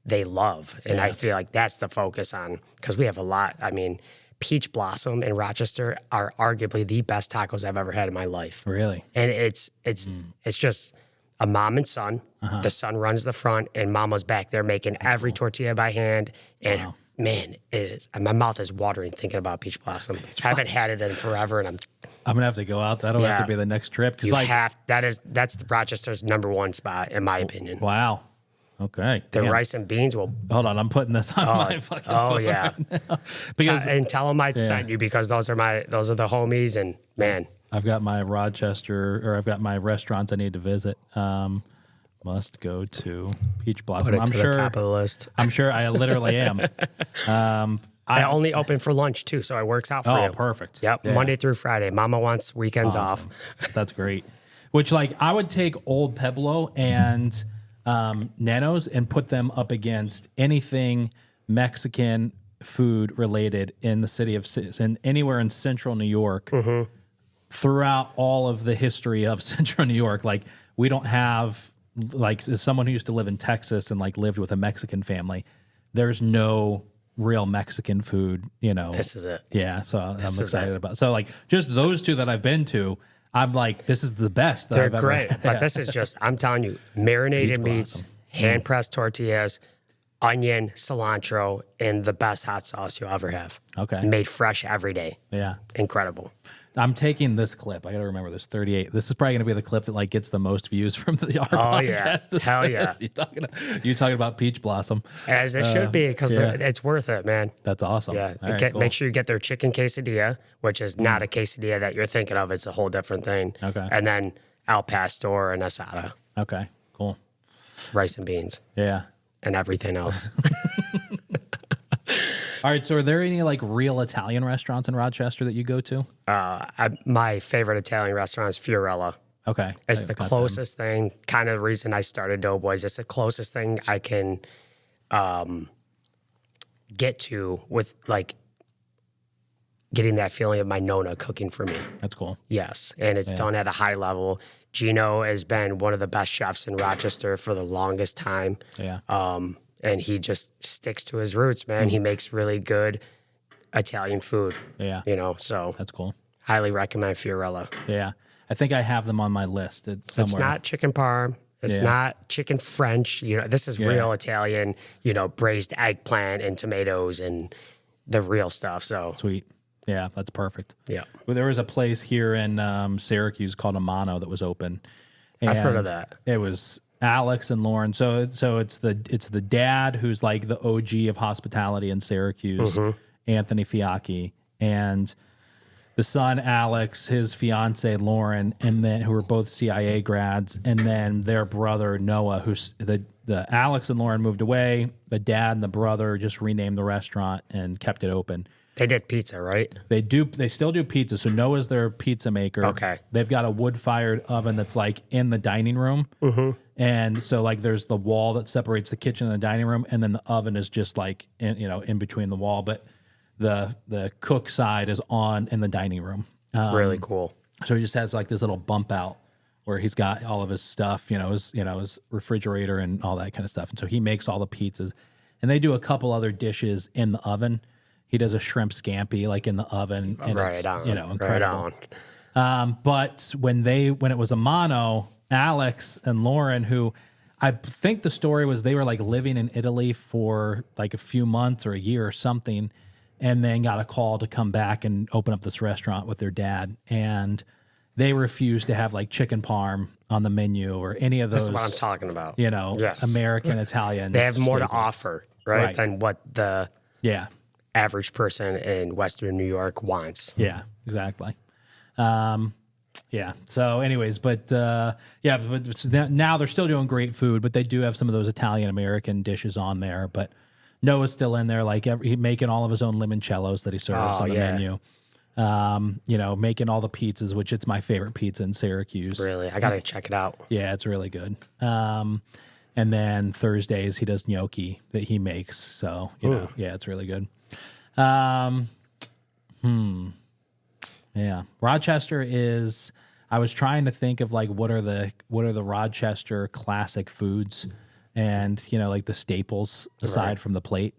they love? And I feel like that's the focus on, because we have a lot. I mean, Peach Blossom in Rochester are arguably the best tacos I've ever had in my life. Really? And it's just a mom and son. The son runs the front, and mama's back there making every tortilla by hand. And man, my mouth is watering thinking about Peach Blossom. I haven't had it in forever, and I'm gonna have to go out. That'll have to be the next trip. That's the Rochester's #1 spot in my opinion. Wow. Okay. The rice and beans will. Hold on, I'm putting this on my fucking phone yeah. right now. Because and tell them I sent you, because those are the homies, and man, I've got my I've got my restaurants I need to visit. Must go to Peach Blossom. Put it to the top of the list. I'm sure I literally am. I only open for lunch too, so it works out for you. Oh, perfect. Yep, yeah. Monday through Friday. Mama wants weekends off. That's great. Which, like, I would take Old Pueblo and Nano's and put them up against anything Mexican food related in the city of anywhere in central New York. Throughout all of the history of central New York, like, we don't have, like, as someone who used to live in Texas and like lived with a Mexican family, there's no real Mexican food, This is it. Yeah, so I'm excited about. So like, just those two that I've been to, I'm like, this is the best. They're great, but this is just, I'm telling you, marinated meats, hand pressed tortillas, onion, cilantro, and the best hot sauce you'll ever have. Okay, made fresh every day. Yeah, incredible. I'm taking this clip. I got to remember there's 38. This is probably going to be the clip that like gets the most views from our podcast. Yeah. Hell yeah. You talking about Peach Blossom. As it should be, because it's worth it, man. That's awesome. Yeah. Right, cool. Make sure you get their chicken quesadilla, which is not a quesadilla that you're thinking of. It's a whole different thing. Okay. And then al pastor and asada. Okay, cool. Rice and beans. Yeah. And everything else. All right, so are there any like real Italian restaurants in Rochester that you go to? My favorite Italian restaurant is Fiorella. Okay. It's the closest thing, kind of the reason I started DoughBoyz. It's the closest thing I can get to with like getting that feeling of my Nonna cooking for me. That's cool. Yes, and it's done at a high level. Gino has been one of the best chefs in Rochester for the longest time. Yeah. And he just sticks to his roots, man. He makes really good Italian food. Yeah. So. That's cool. Highly recommend Fiorella. Yeah. I think I have them on my list somewhere. It's not chicken parm. It's not chicken French. This is real Italian, braised eggplant and tomatoes and the real stuff. So. Sweet. Yeah, that's perfect. Yeah. Well, there was a place here in Syracuse called Amano that was open. I've heard of that. It was Alex and Lauren. So it's the dad who's like the OG of hospitality in Syracuse, Anthony Fiacchi, and the son Alex, his fiance Lauren, and then who are both CIA grads, and then their brother Noah, who's the Alex and Lauren moved away. The dad and the brother just renamed the restaurant and kept it open. They did pizza, right? They do. They still do pizza. So Noah's their pizza maker. Okay. They've got a wood-fired oven that's like in the dining room, and so like there's the wall that separates the kitchen and the dining room, and then the oven is just like in between the wall. But the cook side is in the dining room. Really cool. So he just has like this little bump out where he's got all of his stuff, his refrigerator and all that kind of stuff. And so he makes all the pizzas, and they do a couple other dishes in the oven. He does a shrimp scampi like in the oven, and it's incredible. But when it was a mono, Alex and Lauren, who I think the story was they were like living in Italy for like a few months or a year or something, and then got a call to come back and open up this restaurant with their dad, and they refused to have like chicken parm on the menu or any of those. This is what I'm talking about. Yes. American, Italian. They have more staples. to offer, right, than what the average person in Western New York wants. Yeah, exactly. So anyways, but now they're still doing great food, but they do have some of those Italian American dishes on there. But Noah's still in there, like making all of his own limoncellos that he serves on the menu. Making all the pizzas, which it's my favorite pizza in Syracuse. Really? I got to check it out. Yeah, it's really good. And then Thursdays he does gnocchi that he makes. So, it's really good. Yeah. Rochester is, I was trying to think of like, what are the Rochester classic foods and, like the staples aside from the plate,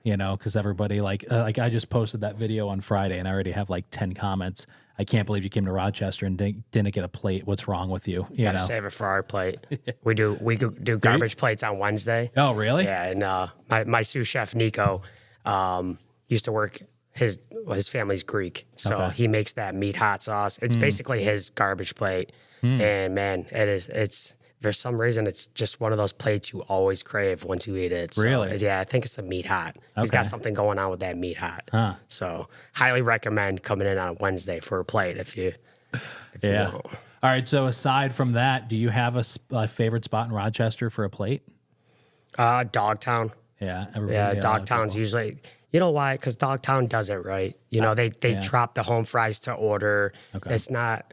cause everybody like I just posted that video on Friday and I already have like 10 comments. I can't believe you came to Rochester and didn't get a plate. What's wrong with you? You gotta save it for our plate. We do garbage plates on Wednesday. Oh, really? Yeah. And, my sous chef, Nico, used to work, his family's Greek. So he makes that meat hot sauce. It's basically his garbage plate. And man, it's for some reason, it's just one of those plates you always crave once you eat it. So, really? Yeah, I think it's the meat hot. He's got something going on with that meat hot. So highly recommend coming in on Wednesday for a plate if you want. All right. So aside from that, do you have a favorite spot in Rochester for a plate? Dogtown. Yeah. Dogtown's usually, you know why? Because Dogtown does it right. They drop the home fries to order. Okay. It's not,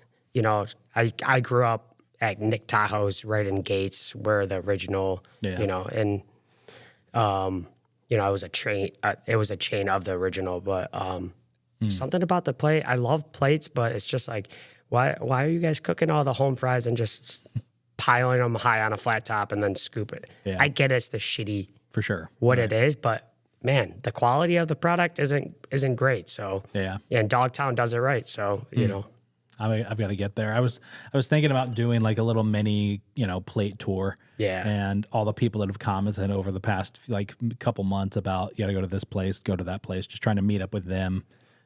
I grew up at Nick Tahoe's right in Gates, where the original, and it was a chain. It was a chain of the original, but something about the plate. I love plates, but it's just like, why are you guys cooking all the home fries and just piling them high on a flat top and then scoop it? Yeah. I get it's the shitty for sure it is, but man, the quality of the product isn't great. So and Dogtown does it right. So I've got to get there. I was thinking about doing like a little mini, plate tour. Yeah. And all the people that have commented over the past like couple months about you got to go to this place, go to that place, just trying to meet up with them,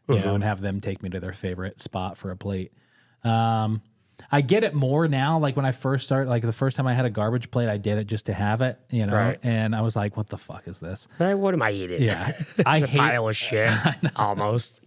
and have them take me to their favorite spot for a plate. I get it more now. Like when I first started, like the first time I had a garbage plate, I did it just to have it, and I was like, what the fuck is this? What am I eating? Yeah. I hate a pile of shit almost.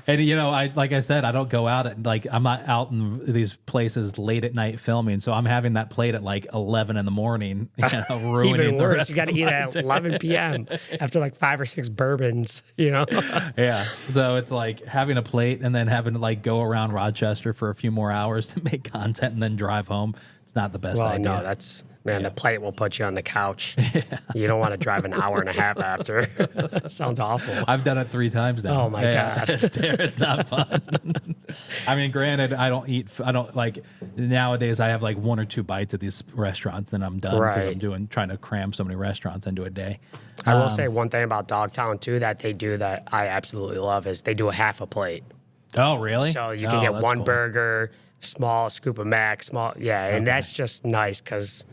And like I said, I don't go out I'm not out in these places late at night filming, so I'm having that plate at like 11 in the morning, ruining even worse. The rest you got to eat at 11 p.m. after like 5 or 6 bourbons, Yeah. So it's like having a plate and then having to like go around Rochester for a few more hours to make content and then drive home. It's not the best idea. No, that's. Man, the plate will put you on the couch. You don't want to drive an hour and a half after. Sounds awful. I've done it 3 times now. Oh, my God. It's not fun. I mean, granted, I don't like, nowadays I have like 1 or 2 bites at these restaurants, then I'm done because I'm trying to cram so many restaurants into a day. I will say one thing about Dogtown, too, that they do that I absolutely love is they do a half a plate. Oh, really? So you can get one burger, small scoop of mac, and that's just nice because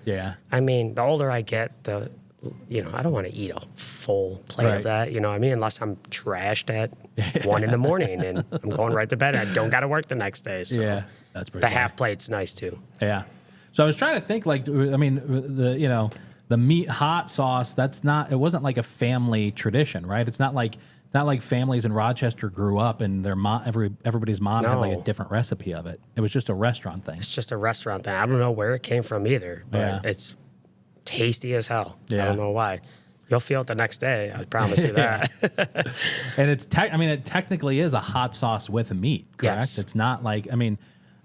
I mean, the older I get, I don't want to eat a full plate of that, unless I'm trashed at 1 in the morning and I'm going right to bed. I don't got to work the next day. So that's pretty. The half plate's nice too. Yeah. So I was trying to think, like, I mean, the meat hot sauce. It wasn't like a family tradition, right? It's not like not like families in Rochester grew up and their mom, everybody's mom had like a No. different recipe of it. It was just a restaurant thing. It's just a restaurant thing. I don't know where it came from either, but Yeah. it's tasty as hell. I Yeah. don't know why. You'll feel it the next day. I promise you that. And it's it technically is a hot sauce with meat, correct? Yes. It's not like,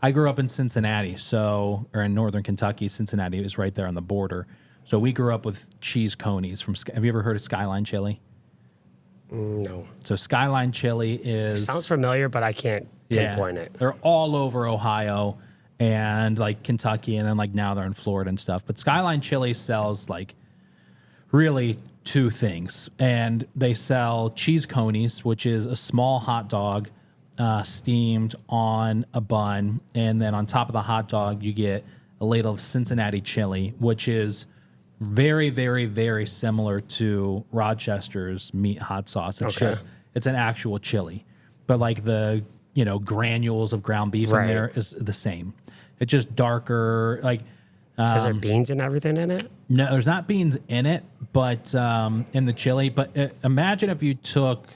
I grew up in Cincinnati, or in northern Kentucky. Cincinnati is right there on the border. So we grew up with cheese conies have you ever heard of Skyline chili? No. So Skyline chili is Sounds familiar, but I can't pinpoint it. They're all over Ohio and like Kentucky, and then like now they're in Florida and stuff. But Skyline chili sells like really two things, and they sell cheese conies, which is a small hot dog steamed on a bun, and then on top of the hot dog you get a ladle of Cincinnati chili, which is very, very, very similar to Rochester's meat hot sauce. It's Okay. it's an actual chili, but like the granules of ground beef in Right. there is the same. It's just darker. Like Is there beans and everything in it? no, there's not beans in it, but in the chili. But imagine if you took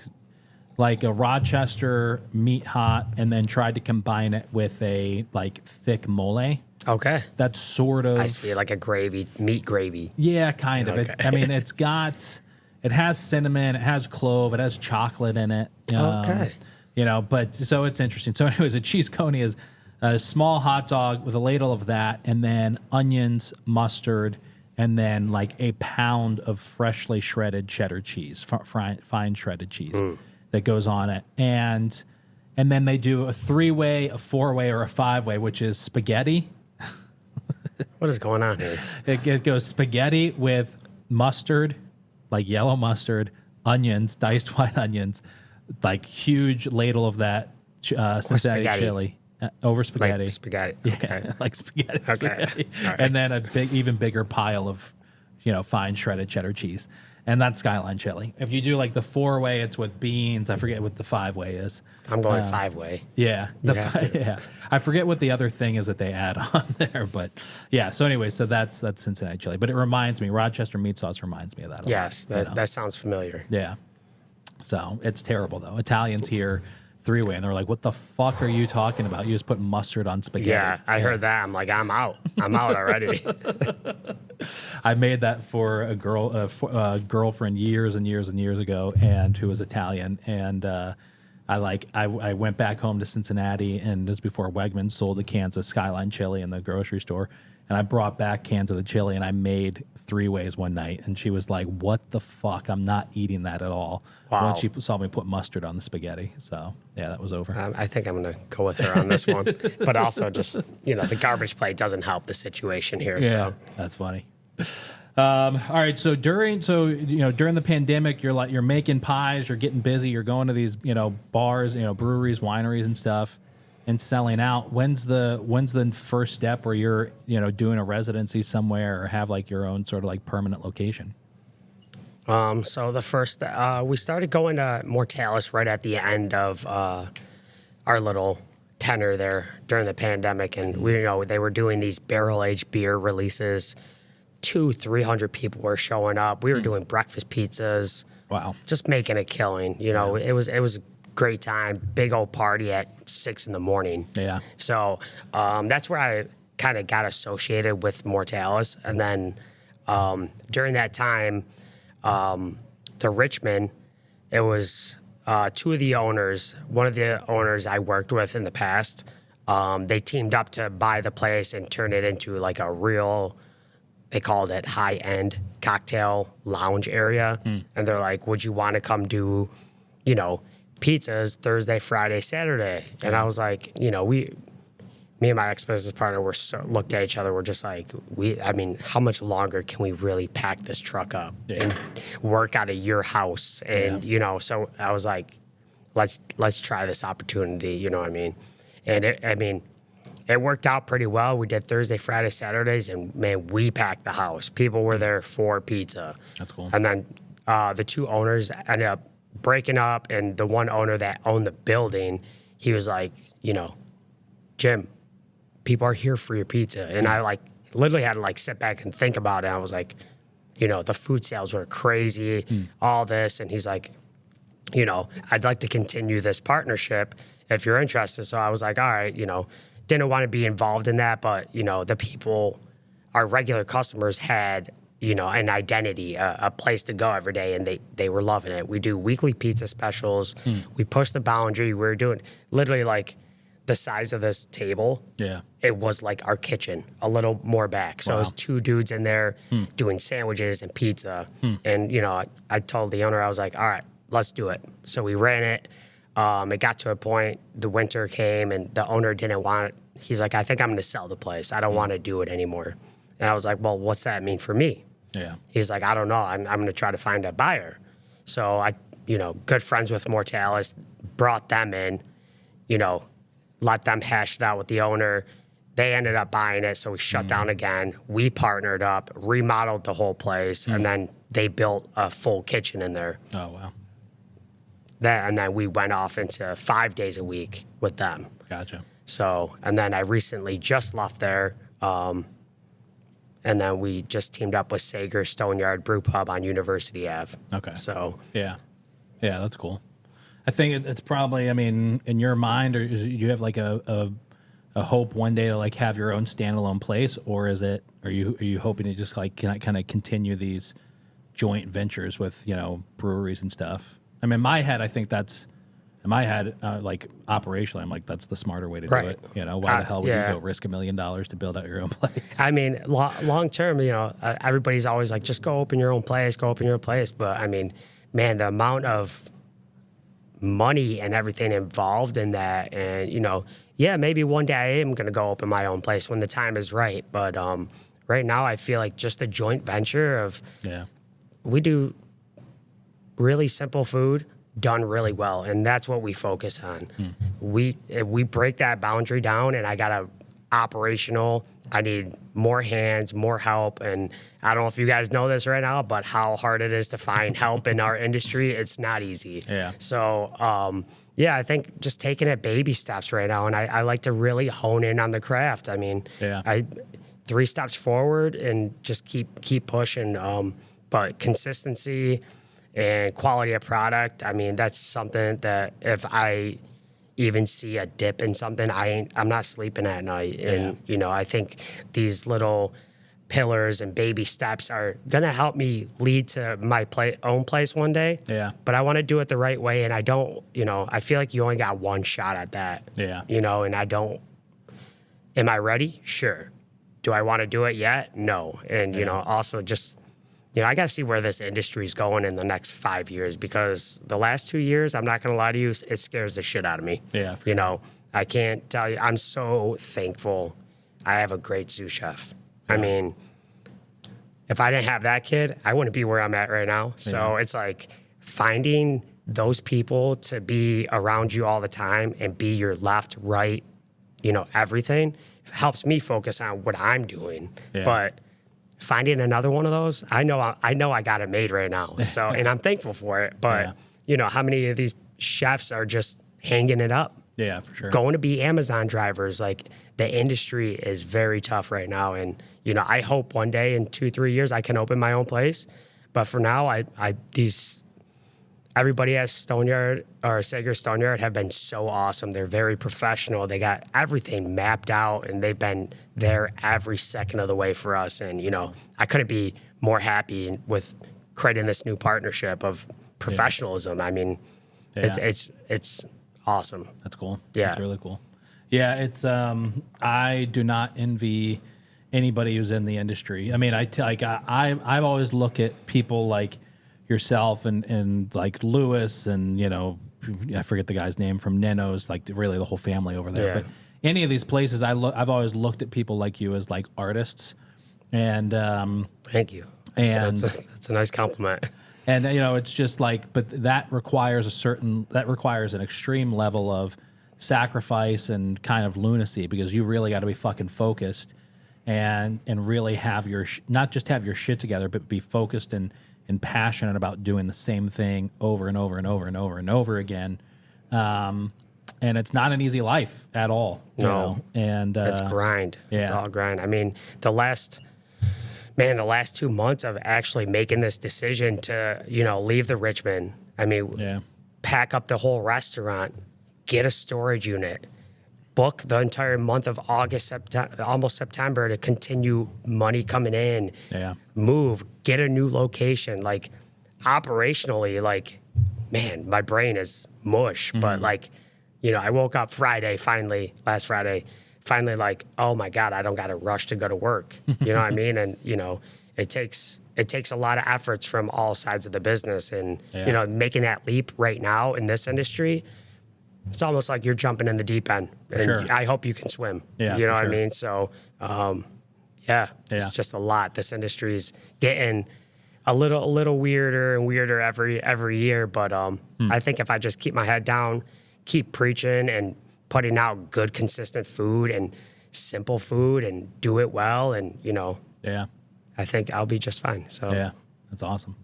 like a Rochester meat hot and then tried to combine it with a like thick mole. Okay. That's sort of I see, like a gravy, meat gravy. yeah, kind of. Okay. It has cinnamon, it has clove, it has chocolate in it. Okay. But so it's interesting. So, anyways, a cheese coney is a small hot dog with a ladle of that, and then onions, mustard, and then like a pound of freshly shredded cheddar cheese, fine shredded cheese that goes on it, and then they do a 3-way, a 4-way, or a 5-way, which is spaghetti. What is going on here? It goes spaghetti with mustard, like yellow mustard, onions, diced white onions, like huge ladle of that Cincinnati spaghetti. chili over spaghetti. Like spaghetti. Yeah, Okay. like spaghetti. Okay. spaghetti. All right. And then a even bigger pile of, fine shredded cheddar cheese. And that's Skyline chili. If you do like the 4-way, it's with beans. I forget what the 5-way is. I'm going 5-way. Yeah, have to. yeah. I forget what the other thing is that they add on there, but yeah. So anyway, so that's Cincinnati chili, but it reminds me, Rochester meat sauce reminds me of that. Yes, a lot, that sounds familiar. yeah. So it's terrible though. Italians here 3-way, and they're like, "What the fuck are you talking about? You just put mustard on spaghetti." Yeah, I heard that. I'm like, I'm out. I'm out already. I made that for a girlfriend years and years and years ago, and who was Italian, and I went back home to Cincinnati, and this was before Wegmans sold the cans of Skyline chili in the grocery store, and I brought back cans of the chili, and I made 3-ways one night, and she was like, "What the fuck? I'm not eating that at all." Wow. When she saw me put mustard on the spaghetti, so yeah, that was over. I think I'm going to go with her on this one. But also just, the garbage plate doesn't help the situation here. Yeah, So that's funny. All right, so during the pandemic, you're making pies, you're getting busy, you're going to these bars, breweries, wineries, and stuff, and selling out. When's the first step where you're doing a residency somewhere or have like your own sort of like permanent location? so the first, we started going to Mortalis right at the end of our little tenure there during the pandemic, and they were doing these barrel-aged beer releases. 200-300 people were showing up. We were doing breakfast pizzas. Wow. Just making a killing. It was a great time. Big old party at 6 a.m. Yeah. So that's where I kind of got associated with Mortalis. And then during that time, the Richmond, it was two of the owners. One of the owners I worked with in the past, they teamed up to buy the place and turn it into like a real, they called it high-end cocktail lounge area. And they're like, would you want to come do, pizzas Thursday, Friday, Saturday? And I was like, me and my ex-business partner looked at each other. We're just like, how much longer can we really pack this truck up and work out of your house? And, so I was like, let's try this opportunity. You know what I mean? And it worked out pretty well. We did Thursday, Friday, Saturdays, and man, we packed the house. People were there for pizza. That's cool. And then the two owners ended up breaking up, and the one owner that owned the building, he was like, Jim, people are here for your pizza. And I literally had to sit back and think about it. I was like, the food sales were crazy, all this. And he's like, I'd like to continue this partnership if you're interested. So I was like, all right, didn't want to be involved in that, but, the people, our regular customers had, an identity, a place to go every day, and they were loving it. We do weekly pizza specials. We push the boundary. We're doing literally like the size of this table. Yeah. It was like our kitchen, a little more back. So it was 2 dudes in there doing sandwiches and pizza. And, I told the owner, I was like, all right, let's do it. So we ran it. It got to a point, the winter came, and the owner didn't want it. He's like, I think I'm going to sell the place. I don't want to do it anymore. And I was like, well, what's that mean for me? Yeah. He's like, I don't know. I'm going to try to find a buyer. So I, good friends with Mortalis, brought them in, let them hash it out with the owner. They ended up buying it, so we shut down again. We partnered up, remodeled the whole place, and then they built a full kitchen in there. Oh, wow. And then we went off into 5 days a week with them. Gotcha. So, and then I recently just left there, and then we just teamed up with Sager Stoneyard Brew Pub on University Ave. Okay. So yeah, that's cool. I think it's probably, in your mind, or do you have like a hope one day to like have your own standalone place, or are you hoping to just like kind of continue these joint ventures with breweries and stuff? In my head, I think that's. In my head, like operationally, I'm like, that's the smarter way to do it. Why the hell would you go risk $1 million to build out your own place? Long term, everybody's always like, just go open your own place, But man, the amount of money and everything involved in that, and maybe one day I am gonna go open my own place when the time is right. But right now, I feel like just a joint venture of we do really simple food done really well, and that's what we focus on. We break that boundary down, and I got a operational. I need more hands, more help, and I don't know if you guys know this right now, but how hard it is to find help in our industry. It's not easy. Yeah. So I think just taking it baby steps right now, and I like to really hone in on the craft. I 3 steps forward and just keep pushing. But consistency and quality of product, that's something that if I even see a dip in something, I'm not sleeping at night. And, I think these little pillars and baby steps are going to help me lead to my own place one day. Yeah. But I want to do it the right way. And I don't, I feel like you only got one shot at that. Yeah. And I don't, am I ready? Sure. Do I want to do it yet? No. And, also just, I got to see where this industry is going in the next 5 years, because the last 2 years, I'm not going to lie to you, it scares the shit out of me. Yeah, for sure. I can't tell you. I'm so thankful I have a great sous chef. Yeah. If I didn't have that kid, I wouldn't be where I'm at right now. So it's like finding those people to be around you all the time and be your left, right, everything helps me focus on what I'm doing. Yeah. But finding another one of those, I know I got it made right now. So, and I'm thankful for it. But how many of these chefs are just hanging it up? Yeah, for sure. Going to be Amazon drivers. Like, the industry is very tough right now. And, I hope one day in 2-3 years I can open my own place. But for now, everybody at Stoneyard or Sager Stoneyard have been so awesome. They're very professional. They got everything mapped out, and they've been there every second of the way for us. And, I couldn't be more happy with creating this new partnership of professionalism. It's awesome. That's cool. Yeah. That's really cool. Yeah, it's I do not envy anybody who's in the industry. I've always looked at people like yourself and like Lewis and I forget the guy's name from Nino's, like really the whole family over there. Yeah. But any of these places, I've always looked at people like you as like artists. And thank you. And that's a nice compliment. And it's just like, but that requires an extreme level of sacrifice and kind of lunacy, because you really got to be fucking focused and really have not just have your shit together, but be focused and passionate about doing the same thing over and over and over and over and over again. And it's not an easy life at all. No. And it's grind. Yeah. It's all grind. The last 2 months of actually making this decision to, leave the Richmond. Yeah. pack up the whole restaurant, get a storage unit, book the entire month of August, September, almost September to continue money coming in, move, get a new location. Like operationally, like, man, my brain is mush. But like, you know, I woke up last Friday, finally like, oh my God, I don't got to rush to go to work. You know what I mean? And, you know, it takes a lot of efforts from all sides of the business. And, you know, making that leap right now in this industry, it's almost like you're jumping in the deep end, and I hope you can swim. Yeah, you know what I mean? So, it's just a lot. This industry's getting a little weirder and weirder every year. But I think if I just keep my head down, keep preaching and putting out good, consistent food and simple food and do it well, and you know, I think I'll be just fine. So that's awesome.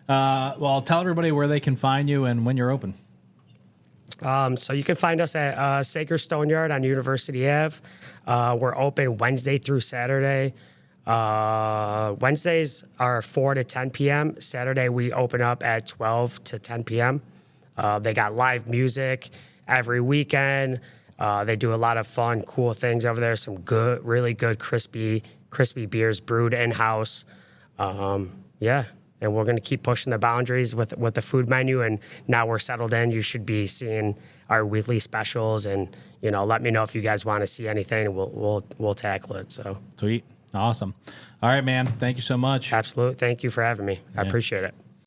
Well, tell everybody where they can find you and when you're open. So you can find us at Saker Stoneyard on University Ave. We're open Wednesday through Saturday. Wednesdays are 4 to 10 p.m. Saturday, we open up at 12 to 10 p.m. They got live music every weekend. They do a lot of fun, cool things over there. Some good, really good, crispy beers brewed in-house. And we're going to keep pushing the boundaries with the food menu. And now we're settled in. You should be seeing our weekly specials. And, you know, let me know if you guys want to see anything. And we'll tackle it. So sweet. Awesome. All right, man. Thank you so much. Absolutely. Thank you for having me. I appreciate it.